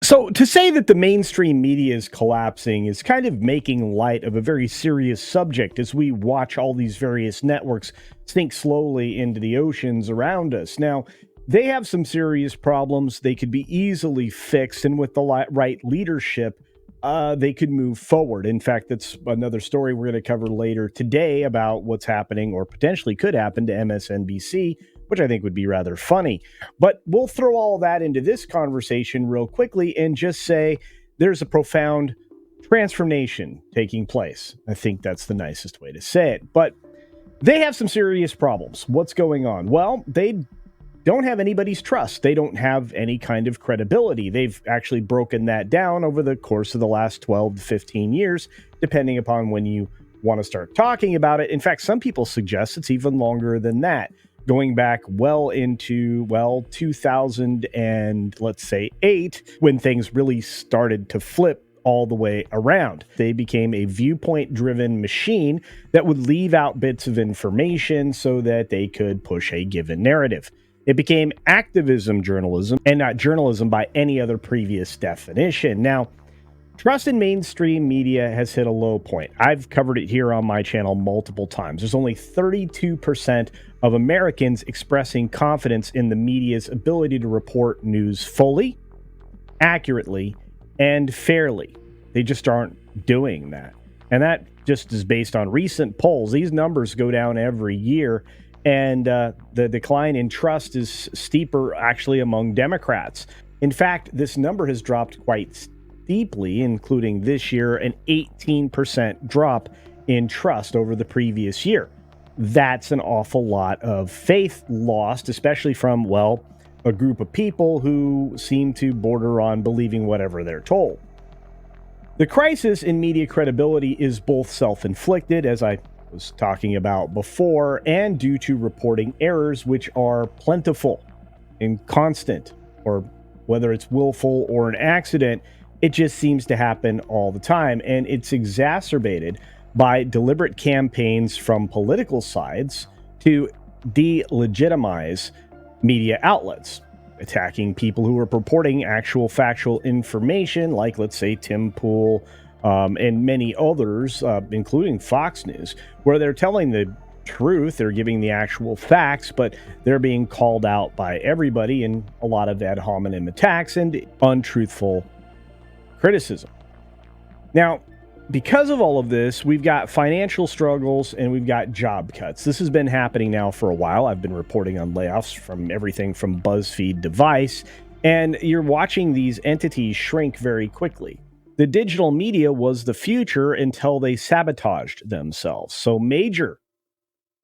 So, to say that the mainstream media is collapsing is kind of making light of a very serious subject as we watch all these various networks sink slowly into the oceans around us. Now, they have some serious problems. They could be easily fixed, and with the right leadership, they could move forward. In fact, that's another story we're going to cover later today about what's happening or potentially could happen to MSNBC, which I think would be rather funny. But we'll throw all that into this conversation real quickly and just say there's a profound transformation taking place. I think that's the nicest way to say it. But they have some serious problems. What's going on? Well, they don't have anybody's trust. They don't have any kind of credibility. They've actually broken that down over the course of the last 12 to 15 years, depending upon when you want to start talking about it. In fact, some people suggest it's even longer than that, going back well into, 2000 and let's say 8, when things really started to flip all the way around. They became a viewpoint-driven machine that would leave out bits of information so that they could push a given narrative. It became activism journalism and not journalism by any other previous definition. Now, trust in mainstream media has hit a low point. I've covered it here on my channel multiple times. There's only 32% of Americans expressing confidence in the media's ability to report news fully, accurately, and fairly. They just aren't doing that. And that just is based on recent polls. These numbers go down every year. And the decline in trust is steeper, actually, among Democrats. In fact, this number has dropped quite steeply, including this year, an 18% drop in trust over the previous year. That's an awful lot of faith lost, especially from, a group of people who seem to border on believing whatever they're told. The crisis in media credibility is both self-inflicted, as I was talking about before, and due to reporting errors, which are plentiful and constant, or whether it's willful or an accident, it just seems to happen all the time. And it's exacerbated by deliberate campaigns from political sides to delegitimize media outlets, attacking people who are purporting actual factual information, like, let's say, Tim Pool, and many others, including Fox News, where they're telling the truth, they're giving the actual facts, but they're being called out by everybody in a lot of ad hominem attacks and untruthful criticism. Now, because of all of this, we've got financial struggles and we've got job cuts. This has been happening now for a while. I've been reporting on layoffs from everything from BuzzFeed to Vice, and you're watching these entities shrink very quickly. The digital media was the future until they sabotaged themselves. So major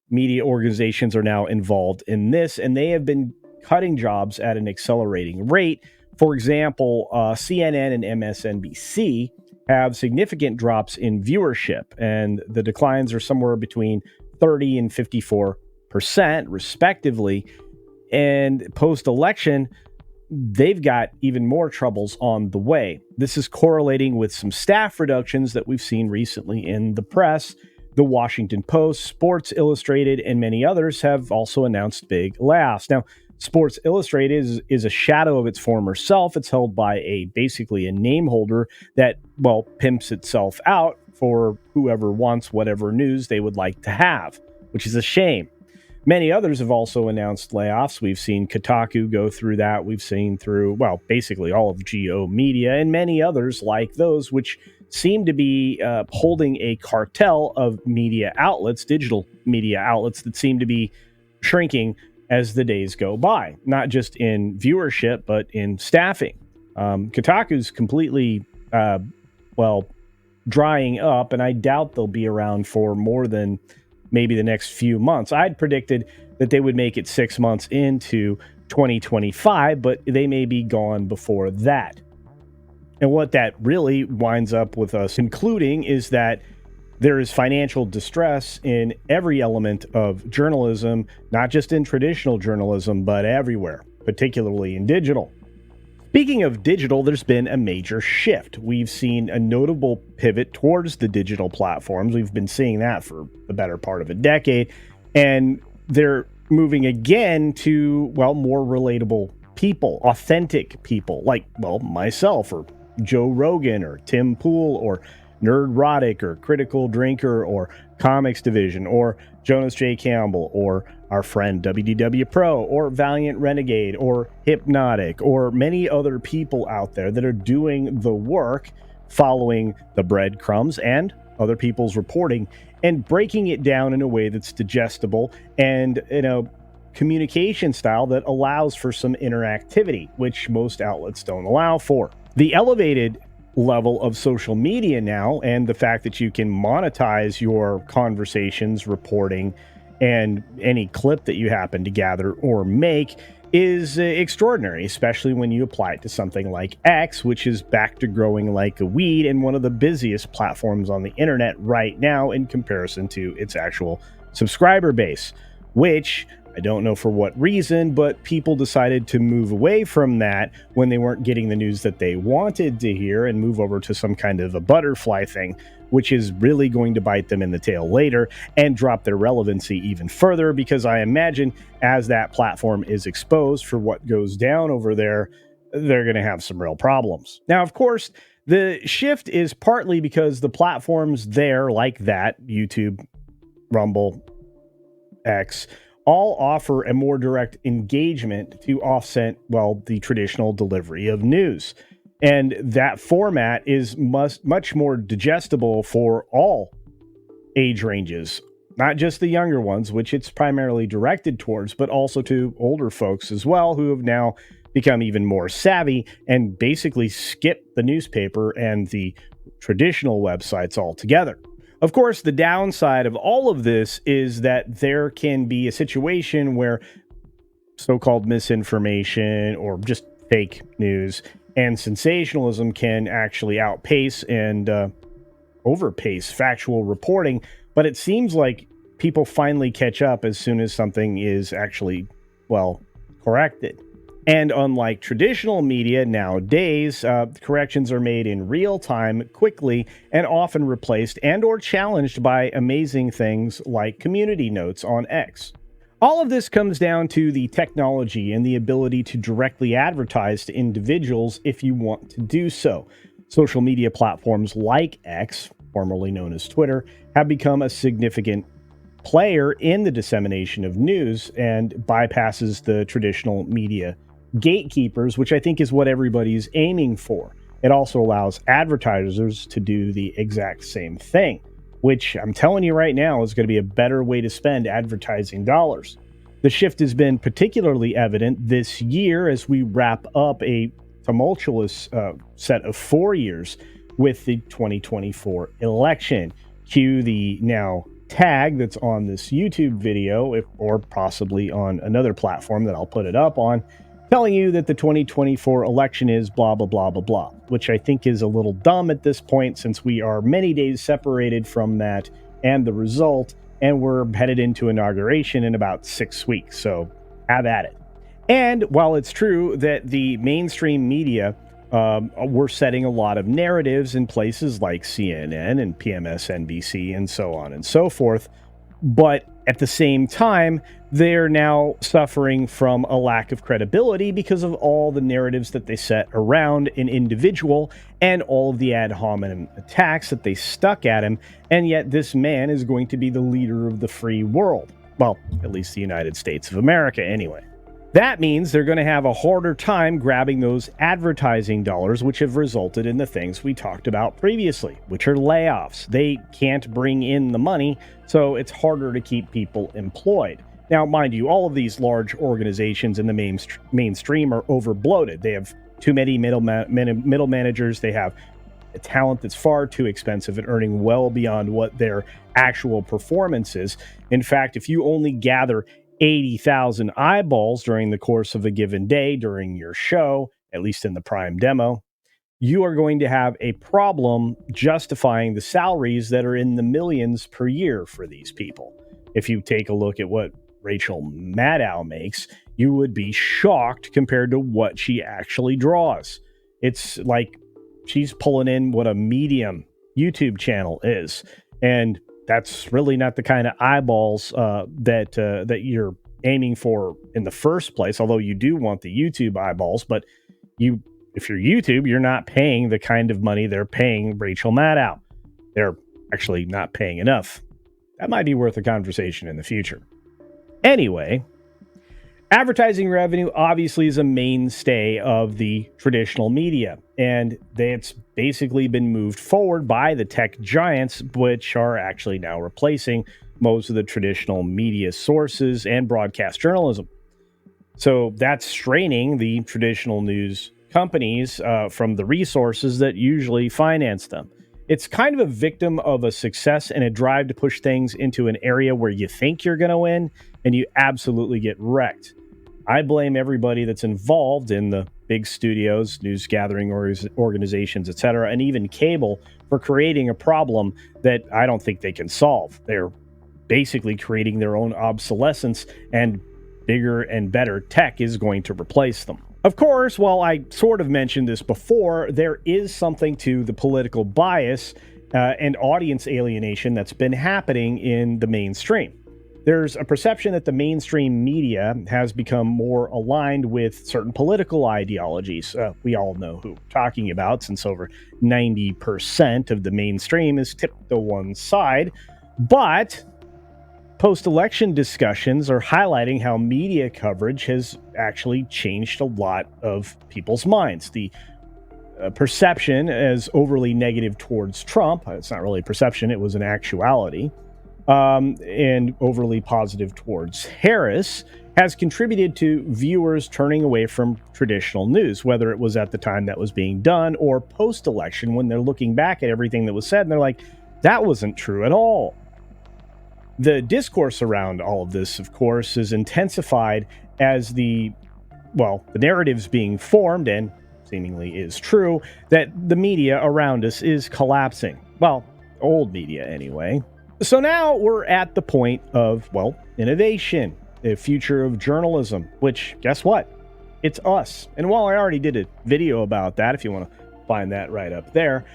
media organizations are now involved in this, and they have been cutting jobs at an accelerating rate. For example, CNN and MSNBC have significant drops in viewership, and the declines are somewhere between 30 and 54%, respectively. And post-election, they've got even more troubles on the way. This is correlating with some staff reductions that we've seen recently in the press. The Washington Post, Sports Illustrated, and many others have also announced big layoffs. Now, Sports Illustrated is a shadow of its former self. It's held by basically a name holder that, pimps itself out for whoever wants whatever news they would like to have, which is a shame. Many others have also announced layoffs. We've seen Kotaku go through that. We've seen through, basically all of Geo Media and many others like those, which seem to be holding a cartel of media outlets, digital media outlets that seem to be shrinking as the days go by, not just in viewership, but in staffing. Kotaku's completely, drying up, and I doubt they'll be around for more than maybe the next few months. I'd predicted that they would make it 6 months into 2025, but they may be gone before that. And what that really winds up with us concluding is that there is financial distress in every element of journalism, not just in traditional journalism, but everywhere, particularly in digital. Speaking of digital, there's been a major shift. We've seen a notable pivot towards the digital platforms. We've been seeing that for the better part of a decade, and they're moving again to, more relatable people, authentic people like, well, myself or Joe Rogan or Tim Pool or Nerdrotic or Critical Drinker or Comics Division or Jonas J. Campbell or our friend WDW Pro or Valiant Renegade or Hypnotic or many other people out there that are doing the work, following the breadcrumbs and other people's reporting and breaking it down in a way that's digestible and communication style that allows for some interactivity, which most outlets don't allow for. The elevated level of social media now, and the fact that you can monetize your conversations, reporting, and any clip that you happen to gather or make is extraordinary, especially when you apply it to something like X, which is back to growing like a weed and one of the busiest platforms on the internet right now in comparison to its actual subscriber base, which I don't know for what reason, but people decided to move away from that when they weren't getting the news that they wanted to hear and move over to some kind of a butterfly thing, which is really going to bite them in the tail later and drop their relevancy even further, because I imagine as that platform is exposed for what goes down over there, they're going to have some real problems. Now, of course, the shift is partly because the platforms there like that, YouTube, Rumble, X, all offer a more direct engagement to offset, well, the traditional delivery of news. And that format is much more digestible for all age ranges, not just the younger ones, which it's primarily directed towards, but also to older folks as well, who have now become even more savvy and basically skip the newspaper and the traditional websites altogether. Of course, the downside of all of this is that there can be a situation where so-called misinformation or just fake news and sensationalism can actually outpace and overpace factual reporting. But it seems like people finally catch up as soon as something is actually, well, corrected. And unlike traditional media nowadays, corrections are made in real time, quickly, and often replaced and or challenged by amazing things like community notes on X. All of this comes down to the technology and the ability to directly advertise to individuals if you want to do so. Social media platforms like X, formerly known as Twitter, have become a significant player in the dissemination of news and bypasses the traditional media gatekeepers, which I think is what everybody's aiming for. It also allows advertisers to do the exact same thing, which I'm telling you right now is going to be a better way to spend advertising dollars. The shift has been particularly evident this year as we wrap up a tumultuous set of 4 years with the 2024 election. Cue the now tag that's on this YouTube video, or possibly on another platform that I'll put it up on, telling you that the 2024 election is blah, blah, blah, blah, blah, which I think is a little dumb at this point since we are many days separated from that and the result, and we're headed into inauguration in about 6 weeks, so have at it. And while it's true that the mainstream media were setting a lot of narratives in places like CNN and PMSNBC and so on and so forth, but at the same time, they're now suffering from a lack of credibility because of all the narratives that they set around an individual and all of the ad hominem attacks that they stuck at him. And yet this man is going to be the leader of the free world. Well, at least the United States of America anyway. That means they're going to have a harder time grabbing those advertising dollars, which have resulted in the things we talked about previously, which are layoffs. They can't bring in the money, so it's harder to keep people employed. Now, mind you, all of these large organizations in the mainstream are overbloated. They have too many middle managers. They have a talent that's far too expensive and earning well beyond what their actual performance is. In fact, if you only gather 80,000 eyeballs during the course of a given day during your show, at least in the Prime demo, you are going to have a problem justifying the salaries that are in the millions per year for these people. If you take a look at what Rachel Maddow makes, you would be shocked compared to what she actually draws. It's like she's pulling in what a medium YouTube channel is. And that's really not the kind of eyeballs that you're aiming for in the first place, although you do want the YouTube eyeballs, but if you're YouTube, you're not paying the kind of money they're paying Rachel Maddow. They're actually not paying enough. That might be worth a conversation in the future. Anyway, advertising revenue obviously is a mainstay of the traditional media, and it's basically been moved forward by the tech giants, which are actually now replacing most of the traditional media sources and broadcast journalism. So that's straining the traditional news companies from the resources that usually finance them. It's kind of a victim of a success and a drive to push things into an area where you think you're going to win, and you absolutely get wrecked. I blame everybody that's involved in the big studios, news gathering organizations, etc., and even cable for creating a problem that I don't think they can solve. They're basically creating their own obsolescence, and bigger and better tech is going to replace them. Of course, while I sort of mentioned this before, there is something to the political bias and audience alienation that's been happening in the mainstream. There's a perception that the mainstream media has become more aligned with certain political ideologies. We all know who we're talking about, since over 90% of the mainstream is tipped to one side. But post-election discussions are highlighting how media coverage has actually changed a lot of people's minds. The perception as overly negative towards Trump, it's not really a perception, it was an actuality, and overly positive towards Harris has contributed to viewers turning away from traditional news, whether it was at the time that was being done or post-election when they're looking back at everything that was said and they're like, that wasn't true at all. The discourse around all of this, of course, is intensified as the narrative's being formed, and seemingly is true, that the media around us is collapsing. Well, old media anyway. So now we're at the point of, innovation, the future of journalism, which, guess what? It's us. And while I already did a video about that, if you want to find that right up there,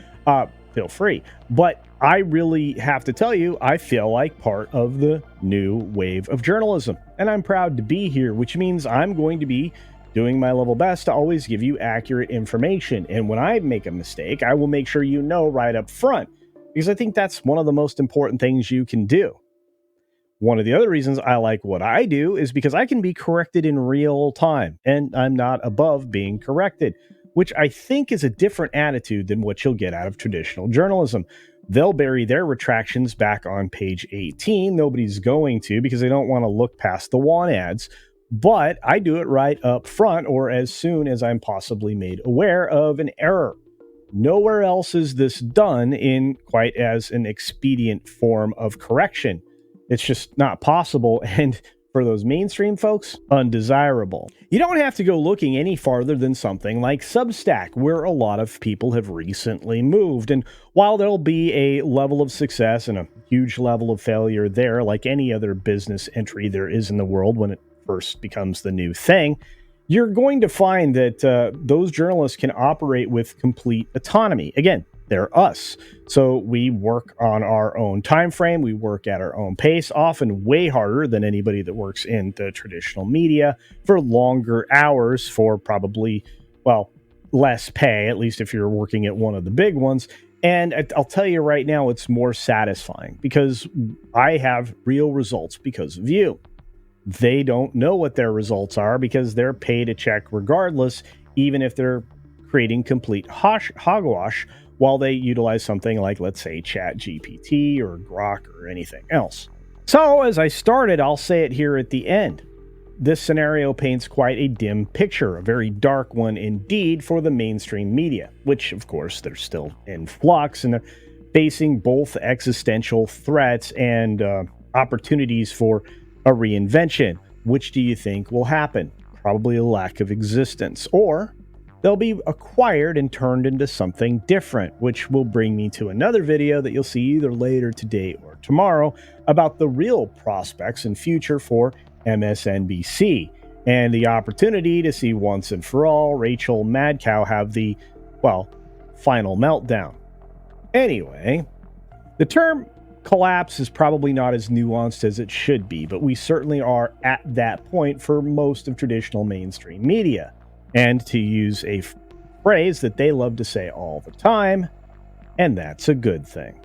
feel free. But I really have to tell you, I feel like part of the new wave of journalism. And I'm proud to be here, which means I'm going to be doing my level best to always give you accurate information. And when I make a mistake, I will make sure you know right up front, because I think that's one of the most important things you can do. One of the other reasons I like what I do is because I can be corrected in real time, and I'm not above being corrected, which I think is a different attitude than what you'll get out of traditional journalism. They'll bury their retractions back on page 18. Nobody's going to, because they don't want to look past the want ads. But I do it right up front, or as soon as I'm possibly made aware of an error. Nowhere else is this done in quite as an expedient form of correction. It's just not possible, and for those mainstream folks, undesirable. You don't have to go looking any farther than something like Substack, where a lot of people have recently moved. And while there'll be a level of success and a huge level of failure there, like any other business entry there is in the world when it first becomes the new thing, you're going to find that those journalists can operate with complete autonomy. Again, they're us. So we work on our own time frame. We work at our own pace, often way harder than anybody that works in the traditional media, for longer hours, for probably, less pay, at least if you're working at one of the big ones. And I'll tell you right now, it's more satisfying because I have real results because of you. They don't know what their results are because they're paid a check regardless, even if they're creating complete hogwash while they utilize something like, let's say, ChatGPT or Grok or anything else. So as I started, I'll say it here at the end. This scenario paints quite a dim picture, a very dark one indeed for the mainstream media, which, of course, they're still in flux and they're facing both existential threats and opportunities for a reinvention. Which do you think will happen? Probably a lack of existence, or they'll be acquired and turned into something different, which will bring me to another video that you'll see either later today or tomorrow about the real prospects and future for MSNBC and the opportunity to see once and for all Rachel Maddow have the, final meltdown. Anyway, the term collapse is probably not as nuanced as it should be, but we certainly are at that point for most of traditional mainstream media. And to use a phrase that they love to say all the time, and that's a good thing.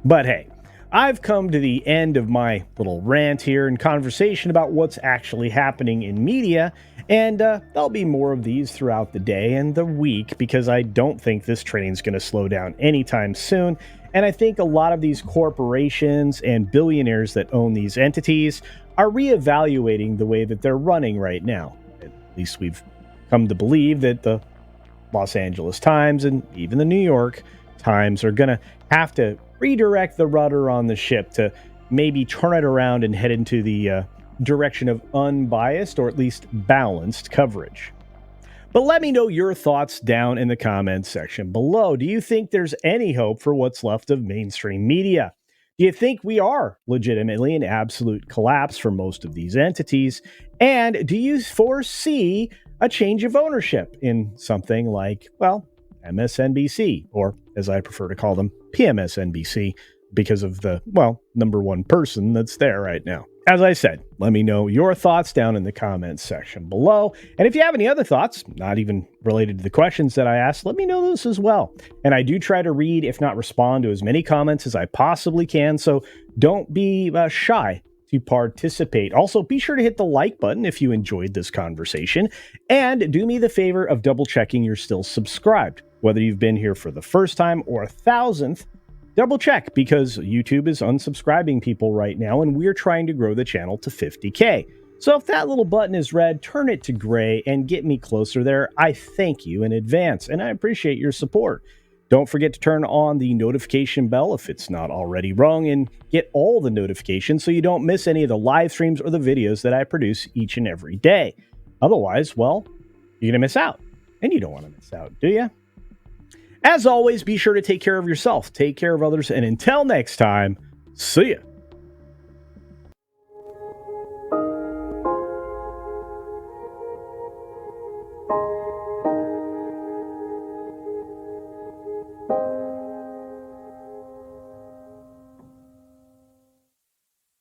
But hey, I've come to the end of my little rant here and conversation about what's actually happening in media, and there'll be more of these throughout the day and the week because I don't think this train's going to slow down anytime soon. And I think a lot of these corporations and billionaires that own these entities are reevaluating the way that they're running right now. At least we've come to believe that the Los Angeles Times and even the New York Times are going to have to redirect the rudder on the ship to maybe turn it around and head into the direction of unbiased or at least balanced coverage. But let me know your thoughts down in the comments section below. Do you think there's any hope for what's left of mainstream media? Do you think we are legitimately in absolute collapse for most of these entities? And do you foresee a change of ownership in something like, well, MSNBC, or as I prefer to call them, PMSNBC, because of the, well, number one person that's there right now? As I said, let me know your thoughts down in the comments section below. And if you have any other thoughts, not even related to the questions that I asked, let me know those as well. And I do try to read, if not respond, to as many comments as I possibly can. So don't be shy to participate. Also, be sure to hit the like button if you enjoyed this conversation. And do me the favor of double checking you're still subscribed. Whether you've been here for the first time or 1,000th, double check, because YouTube is unsubscribing people right now, and we're trying to grow the channel to 50K. So if that little button is red, turn it to gray and get me closer there. I thank you in advance, and I appreciate your support. Don't forget to turn on the notification bell if it's not already rung, and get all the notifications so you don't miss any of the live streams or the videos that I produce each and every day. Otherwise, well, you're going to miss out, and you don't want to miss out, do you? As always, be sure to take care of yourself, take care of others, and until next time, see ya.